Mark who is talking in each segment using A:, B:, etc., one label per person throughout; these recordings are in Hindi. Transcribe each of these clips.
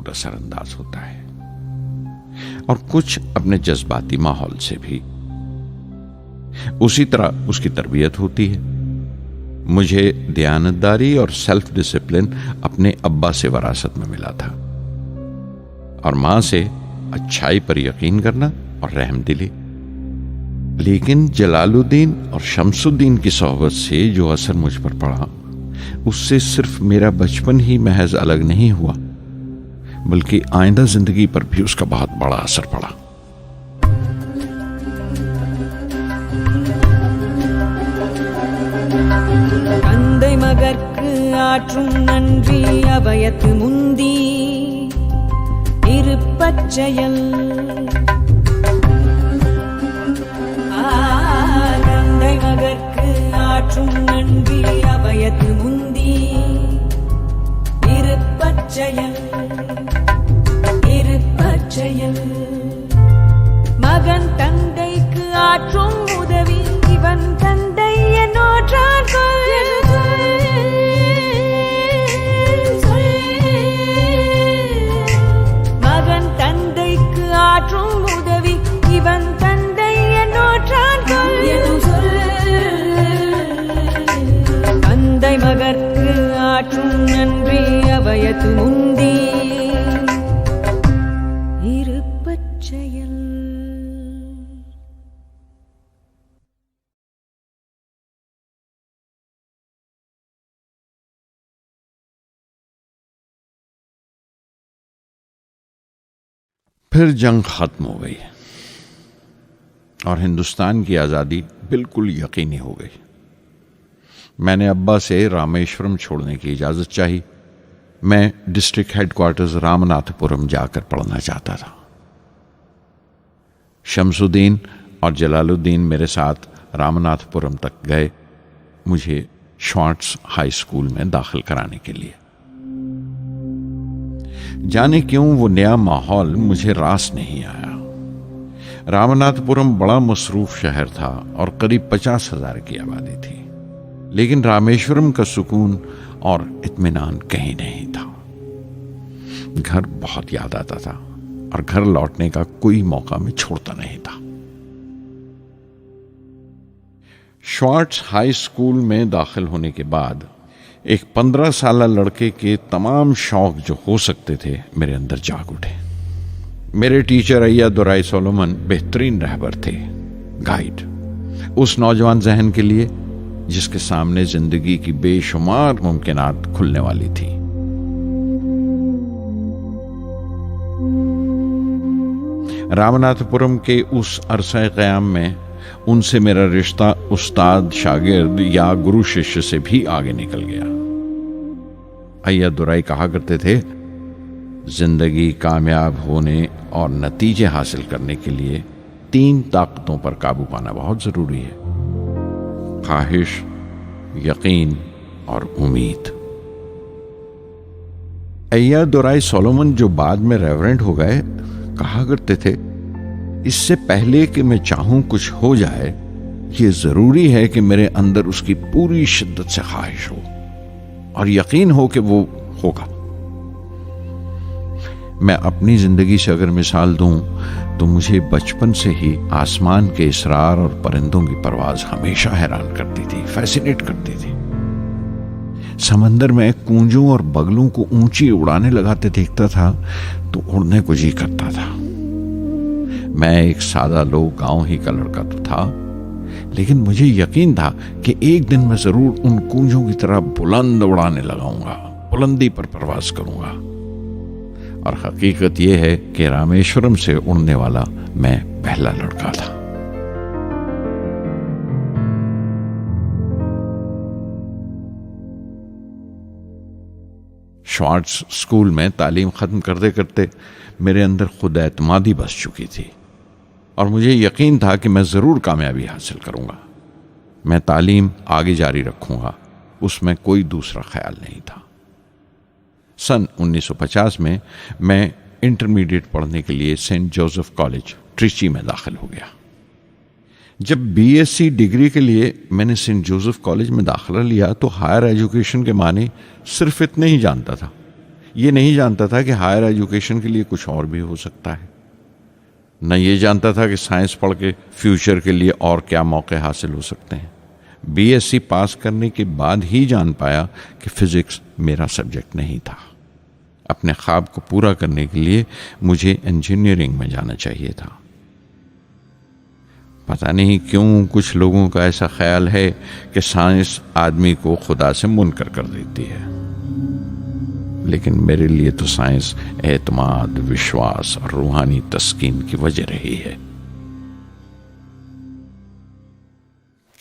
A: जरूर असरअंदाज होता है, और कुछ अपने जज्बाती माहौल से भी। उसी तरह उसकी तरबियत होती है। मुझे दयानतदारी और सेल्फ डिसिप्लिन अपने अब्बा से विरासत में मिला था, और मां से अच्छाई पर यकीन करना और रहमदिली। लेकिन जलालुद्दीन और शमसुद्दीन की सोहबत से जो असर मुझ पर पड़ा, उससे सिर्फ मेरा बचपन ही महज अलग नहीं हुआ, बल्कि आइंदा जिंदगी पर भी उसका बहुत बड़ा असर पड़ा।
B: தந்தை மகற்கு ஆற்றும் நன்றி அபயத்து முந்தி இருப்பச்செயல். தந்தை மகற்கு ஆற்றும் நன்றி அபயத்து முந்தி இருப்பச்செயல். இருப்பச்செயல். மகன் தந்தைக்கு ஆற்றும் உதவி இவன் தந்தை என்னோற்றான் மகன் தந்தைக்கு ஆற்றும் உதவி இவன் தந்தை என்னோற்றான் தந்தை மகற்கு ஆற்றும் நன்றி அபயத்து முந்தி இருப்பச்செயல்.
A: फिर जंग खत्म हो गई और हिंदुस्तान की आज़ादी बिल्कुल यकीनी हो गई। मैंने अब्बा से रामेश्वरम छोड़ने की इजाज़त चाही। मैं डिस्ट्रिक्ट हेडक्वार्टर्स रामनाथपुरम जाकर पढ़ना चाहता था। शमसुद्दीन और जलालुद्दीन मेरे साथ रामनाथपुरम तक गए, मुझे श्वार्ट्स हाई स्कूल में दाखिल कराने के लिए। जाने क्यों वो नया माहौल मुझे रास नहीं आया। रामनाथपुरम बड़ा मसरूफ शहर था और करीब 50,000 की आबादी थी, लेकिन रामेश्वरम का सुकून और इत्मीनान कहीं नहीं था। घर बहुत याद आता था और घर लौटने का कोई मौका मैं छोड़ता नहीं था। श्वार्ट्स हाई स्कूल में दाखिल होने के बाद एक 15 साल लड़के के तमाम शौक जो हो सकते थे मेरे अंदर जाग उठे। मेरे टीचर अय्या दुराई सोलोमन बेहतरीन रहबर थे, गाइड, उस नौजवान जहन के लिए जिसके सामने जिंदगी की बेशुमार मुमकिनात खुलने वाली थी। रामनाथपुरम के उस अरसा क़याम में उनसे मेरा रिश्ता उस्ताद शागिर्द या गुरु शिष्य से भी आगे निकल गया। अय्या दुराई कहा करते थे, जिंदगी कामयाब होने और नतीजे हासिल करने के लिए 3 ताकतों पर काबू पाना बहुत जरूरी है: ख्वाहिश, यकीन और उम्मीद। अय्या दुराई सोलोमन, जो बाद में रेवरेंड हो गए, कहा करते थे, इससे पहले कि मैं चाहूं कुछ हो जाए, ये जरूरी है कि मेरे अंदर उसकी पूरी शिद्दत से ख्वाहिश हो और यकीन हो कि वो होगा। मैं अपनी जिंदगी से अगर मिसाल दूं तो मुझे बचपन से ही आसमान के इसरार और परिंदों की परवाज हमेशा हैरान करती थी, फैसिनेट करती थी। समंदर में कूंजों और बगलों को ऊंची उड़ाने लगाते देखता था तो उड़ने को जी करता था। मैं एक सादा लोग गांव ही का लड़का तो था, लेकिन मुझे यकीन था कि एक दिन मैं जरूर उन कूंजों की तरह बुलंद उड़ाने लगाऊंगा, बुलंदी पर परवाज करूंगा। और हकीकत यह है कि रामेश्वरम से उड़ने वाला मैं पहला लड़का था। श्वार्ट्स स्कूल में तालीम खत्म करते करते मेरे अंदर खुद एतमादी बस चुकी थी और मुझे यकीन था कि मैं जरूर कामयाबी हासिल करूंगा। मैं तालीम आगे जारी रखूंगा, उसमें कोई दूसरा ख्याल नहीं था। सन 1950 में मैं इंटरमीडिएट पढ़ने के लिए सेंट जोसेफ कॉलेज ट्रिची में दाखिल हो गया। जब बीएससी डिग्री के लिए मैंने सेंट जोसेफ कॉलेज में दाखिला लिया तो हायर एजुकेशन के माने सिर्फ इतने ही जानता था ये नहीं जानता था कि हायर एजुकेशन के लिए कुछ और भी हो सकता है। न ये जानता था कि साइंस पढ़ के फ्यूचर के लिए और क्या मौके हासिल हो सकते हैं। बीएससी पास करने के बाद ही जान पाया कि फिजिक्स मेरा सब्जेक्ट नहीं था। अपने ख्वाब को पूरा करने के लिए मुझे इंजीनियरिंग में जाना चाहिए था। पता नहीं क्यों कुछ लोगों का ऐसा ख्याल है कि साइंस आदमी को खुदा से मुनकर कर देती है, लेकिन मेरे लिए तो साइंस एतमाद, विश्वास और रूहानी तस्कीन की वजह रही है।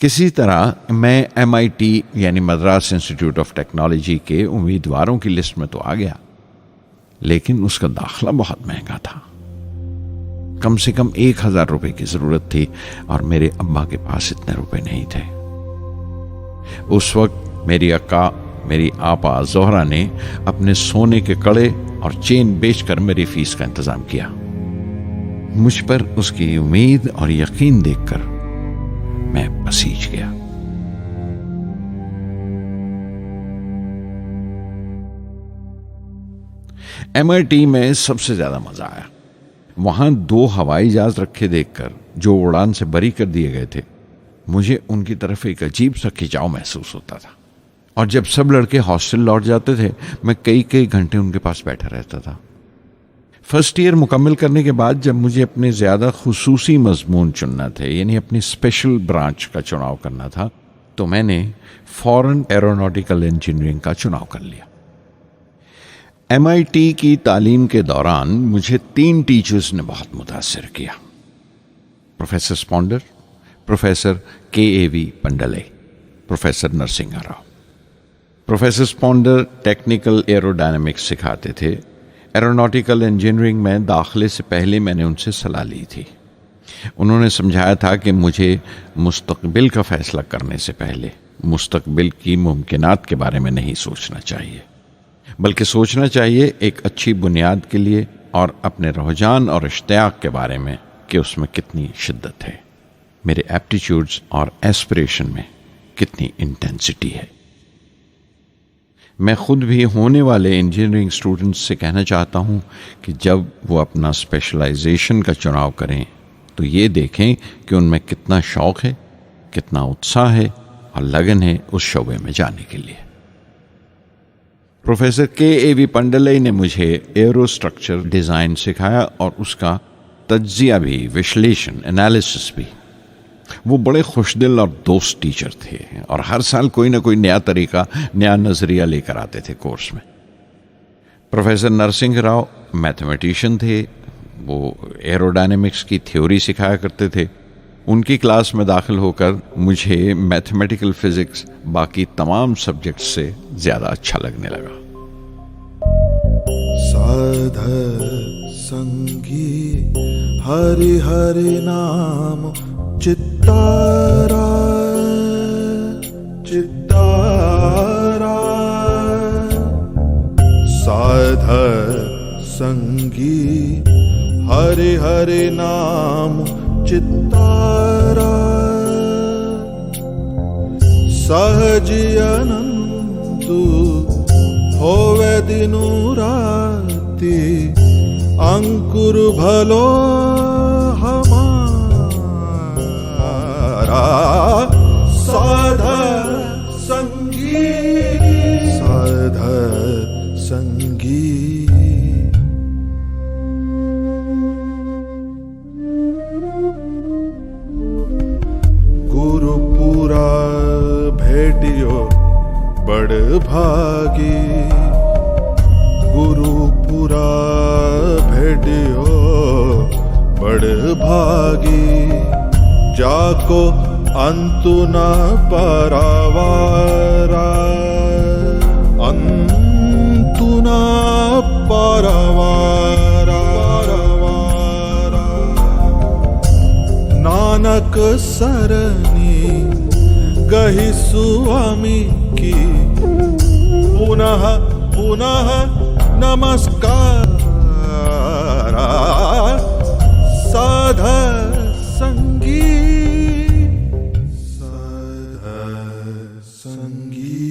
A: किसी तरह मैं MIT यानी मद्रास इंस्टीट्यूट ऑफ टेक्नोलॉजी के उम्मीदवारों की लिस्ट में तो आ गया, लेकिन उसका दाखला बहुत महंगा था। कम से कम 1000 रुपए की जरूरत थी और मेरे अब्बा के पास इतने रुपए नहीं थे। उस वक्त मेरी अक्का, मेरी आपा जोहरा ने अपने सोने के कड़े और चेन बेचकर मेरी फीस का इंतजाम किया। मुझ पर उसकी उम्मीद और यकीन देखकर मैं पसीज गया। MIT में सबसे ज्यादा मजा आया। वहां 2 हवाई जहाज रखे देखकर जो उड़ान से बरी कर दिए गए थे, मुझे उनकी तरफ एक अजीब सा खिंचाव महसूस होता था। और जब सब लड़के हॉस्टल लौट जाते थे, मैं कई कई घंटे उनके पास बैठा रहता था। फर्स्ट ईयर मुकम्मल करने के बाद जब मुझे अपने ज्यादा खुसूसी मजमून चुनना थे, यानी अपनी स्पेशल ब्रांच का चुनाव करना था, तो मैंने फॉरेन एरोनॉटिकल इंजीनियरिंग का चुनाव कर लिया। MIT की तालीम के दौरान मुझे 3 टीचर्स ने बहुत मुतासिर किया। Professor Spondor, professor KAV Pandle, professor Narasimha Rao. Professor Spondor technical aerodynamics सिखाते थे। एरोनॉटिकल इंजीनियरिंग में दाखिले से पहले मैंने उनसे सलाह ली थी। उन्होंने समझाया था कि मुझे मुस्तकबिल का फैसला करने से पहले मुस्तकबिल की मुमकिनात के बारे में नहीं सोचना चाहिए, बल्कि सोचना चाहिए एक अच्छी बुनियाद के लिए और अपने रुझान और इश्तियाक के बारे में कि उसमें कितनी शिद्दत है, मेरे एप्टीट्यूड्स और एस्पिरेशन में कितनी इंटेंसिटी है। मैं खुद भी होने वाले इंजीनियरिंग स्टूडेंट्स से कहना चाहता हूं कि जब वो अपना स्पेशलाइजेशन का चुनाव करें तो ये देखें कि उनमें कितना शौक है, कितना उत्साह है और लगन है उस शोबे में जाने के लिए। प्रोफेसर KAV पंडले ने मुझे एरो स्ट्रक्चर डिजाइन सिखाया और उसका तज्जिया भी, विश्लेषण, एनालिसिस भी। वो बड़े खुशदिल और दोस्त टीचर थे और हर साल कोई ना कोई नया तरीका, नया नजरिया लेकर आते थे कोर्स में। प्रोफेसर नरसिंह राव मैथमेटिशियन थे। वो एरोडायनेमिक्स की थ्योरी सिखाया करते थे। उनकी क्लास में दाखिल होकर मुझे मैथमेटिकल फिजिक्स बाकी तमाम सब्जेक्ट्स से ज्यादा अच्छा लगने लगा।
C: साध संगी हरि हरि नाम चित्तारा चित्तारा, साध संगी हरि हरि नाम चित्तारा, सहजी अनंतु होवे दिनु राति, अंकुर भलो हमारा, साध संगी साध संगी। गुरुपुरा भेटियो बड़ भागी, गुरुपुरा भेटियो बड़ भागी, जाको अंतु न पारावारा, अंतु न पारावारा, नानक सरनी गहि स्वामी की, पुनः पुनः नमस्कार, साध संगी साध संगी।